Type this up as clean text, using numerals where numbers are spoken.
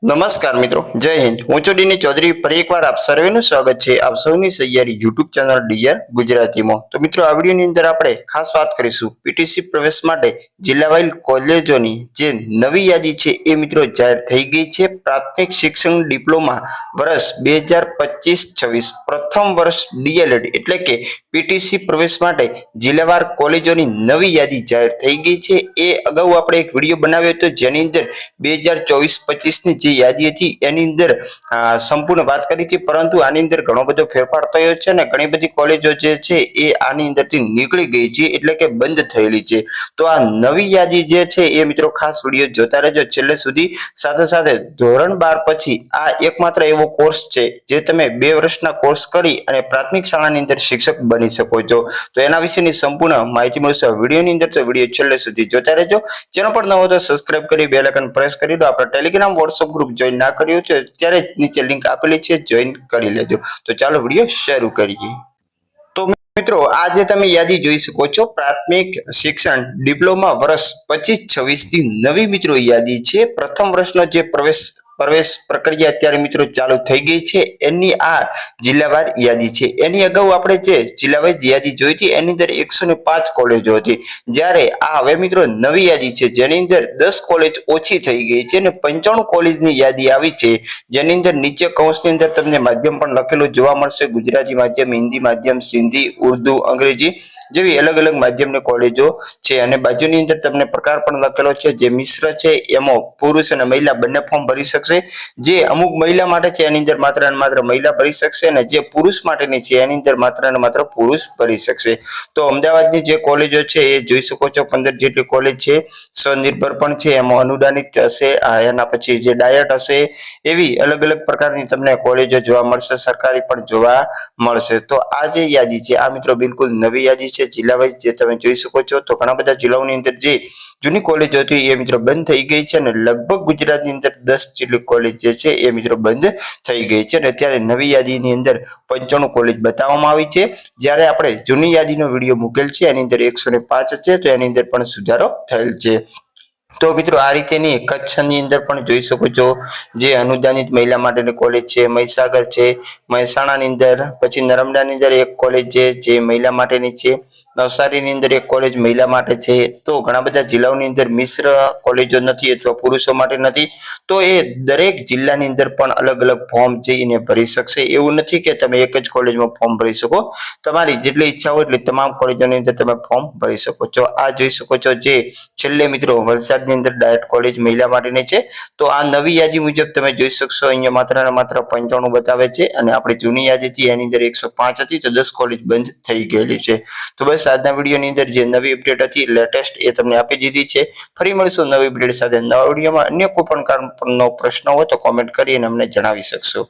નમસ્કાર મિત્રો, જય હિન્દ। હું છું ડીની ચૌધરી। ફરી એકવાર આપ સર્વેનું સ્વાગત છે આપ સૌની સૈયારી યુટ્યુબ ચેનલ ડીઆર ગુજરાતીમાં। તો મિત્રો, આ વિડીયોની અંદર આપણે ખાસ વાત કરીશું પીટીસી પ્રવેશ માટે જિલ્લાવાઇઝ કોલેજોની જે નવી યાદી છે એ મિત્રો જાહેર થઈ ગઈ છે। પ્રાથમિક શિક્ષણ ડિપ્લોમા વર્ષ 2025-26 પ્રથમ વર્ષ ડીએલએડ એટલે કે પીટીસી પ્રવેશ માટે જિલ્લાવાર કોલેજોની નવી યાદી જાહેર થઈ ગઈ છે। એ અગાઉ આપણે એક વિડીયો બનાવ્યો હતો જેની અંદર 2024-25 ની યાદી હતી એની અંદર સંપૂર્ણ વાત કરી હતી, પરંતુ આની અંદર ઘણો બધો ફેરફાર થયો છે અને ઘણી બધી કોલેજો જે છે એ આની અંદરથી નીકળી ગઈ છે એટલે કે બંધ થયેલી છે। તો આ નવી યાદી જે છે એ મિત્રો ખાસ વિડીયો જોતા રહેજો છેલ્લે સુધી। સાથે સાથે ધોરણ 12 પછી આ એકમાત્ર એવો કોર્સ છે જે તમે 2 વર્ષના કોર્સ કરી અને પ્રાથમિક શાળાની અંદર શિક્ષક બની શકો છો। તો એના વિશેની સંપૂર્ણ માહિતી મળશે વિડીયોની અંદર, તો વિડીયો છેલ્લે સુધી જોતા રહેજો। ચેનલ પર ન હોય તો સબસ્ક્રાઇબ કરી બેલ આઇકન પ્રેસ કરી દો। આપણા ટેલિગ્રામ વોટ્સએપ ગ્રુપ જોઈન ના કર્યું છે ત્યારે નીચે લિંક આપેલી છે, જોઈન કરી લેજો। તો ચાલો વિડીયો શરૂ કરીએ। તો મિત્રો, આજે તમે યાદી જોઈ શકો છો પ્રાથમિક શિક્ષણ ડિપ્લોમા વર્ષ 25-26 ની નવી મિત્રો યાદી છે। પ્રથમ વર્ષનો જે પ્રવેશ પ્રક્રિયા અત્યારે મિત્રો ચાલુ થઈ ગઈ છે એની આ જિલ્લાવાર યાદી છે। એની અગાઉ આપણે જે જિલ્લાવાઇઝ યાદી જોઈ હતી એની અંદર 105 કોલેજો હતી, જ્યારે આ હવે મિત્રો નવી યાદી છે જેની અંદર 10 કોલેજ ઓછી થઈ ગઈ છે અને 95 કોલેજની યાદી આવી છે, જેની અંદર નીચે કૌંસની અંદર તમને માધ્યમ પણ લખેલું જોવા મળશે, ગુજરાતી માધ્યમ, હિન્દી માધ્યમ, સિંધી, ઉર્દુ, અંગ્રેજી જેવી અલગ અલગ માધ્યમની કોલેજો છે। અને બાજુની અંદર તમને પ્રકાર પણ લખેલો છે, જે મિશ્ર છે એમાં પુરુષ અને મહિલા બંને ફોર્મ ભરી શકશે। જે અમુક મહિલા માટે છે એની અંદર માત્ર અને માત્ર મહિલા ભરી શકશે અને જે પુરુષ માટેની છે એની અંદર માત્ર અને માત્ર પુરુષ ભરી શકશે। તો અમદાવાદની જે કોલેજો છે એ જોઈ શકો છો 15 જેટલી કોલેજ છે, સ્વનિર્ભર પણ છે, એમાં અનુદાનિત હશે, એના પછી જે ડાયટ હશે, એવી અલગ અલગ પ્રકારની તમને કોલેજો જોવા મળશે, સરકારી પણ જોવા મળશે। તો આ જે યાદી છે આ મિત્રો બિલકુલ નવી યાદી છે જિલ્લા વાઇઝ, જે તમે જોઈ શકો છો। તો ઘણા બધા જિલ્લાઓની અંદર જે જૂની કોલેજો હતી એ મિત્રો બંધ થઈ ગઈ છે અને લગભગ ગુજરાતની અંદર 10 જેટલી કોલેજ જે છે એ મિત્રો બંધ થઈ ગઈ છે અને અત્યારે નવી યાદીની અંદર 95 કોલેજ બતાવવામાં આવી છે, જ્યારે આપણે જૂની યાદીનો વિડીયો મૂકેલ છે એની અંદર 105 છે, તો એની અંદર પણ સુધારો થયેલ છે। તો મિત્રો, આ રીતેની કચ્છની અંદર પણ જોઈ શકો છો જે અનુદાનિત મહિલા માટેની કોલેજ છે, મહીસાગર છે, મહેસાણાની અંદર, પછી નર્મદાની અંદર એક કોલેજ છે જે મહિલા માટેની છે, નવસારીની અંદર એક કોલેજ મહિલા માટે છે। તો ઘણા બધા જિલ્લાઓની અંદર મિશ્ર કોલેજો નથી અથવા પુરુષો માટે નથી, તો એ દરેક જિલ્લાની અંદર પણ અલગ અલગ ફોર્મ જઈને ભરી શકશે। એવું નથી કે તમે એક જ કોલેજમાં ફોર્મ ભરી શકો, તમારી જેટલી ઈચ્છા હોય એટલી તમામ કોલેજોની અંદર તમે ફોર્મ ભરી શકો છો। આ જોઈ શકો છો જે છેલ્લે મિત્રો વલસાડની અંદર ડાયટ કોલેજ મહિલા માટેની છે। તો આ નવી યાદી મુજબ તમે જોઈ શકશો અહીંયા માત્ર ને માત્ર 95 બતાવે છે અને આપણી જૂની યાદી હતી એની અંદર 105 હતી, તો 10 કોલેજ બંધ થઈ ગયેલી છે। તો બસ આજના વિડીયોની અંદર જે નવી અપડેટ હતી લેટેસ્ટ એ તમને આપી દીધી છે। ફરી મળીશું નવી અપડેટ સાથે નવા વિડીયોમાં। અન્ય કોઈ પણ કારણનો પ્રશ્ન હોય તો કોમેન્ટ કરી અને અમને જણાવી શકશો।